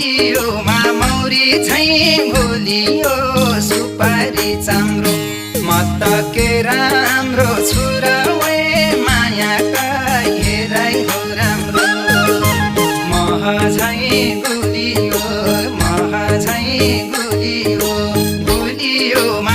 गुलियोमा मौरी झैँ भुलियो सुपारी चाम्रो म त के राम्रो छु र वे मायाका हेराइ हो राम्रो मह झैँ गुलियो गुलियोमा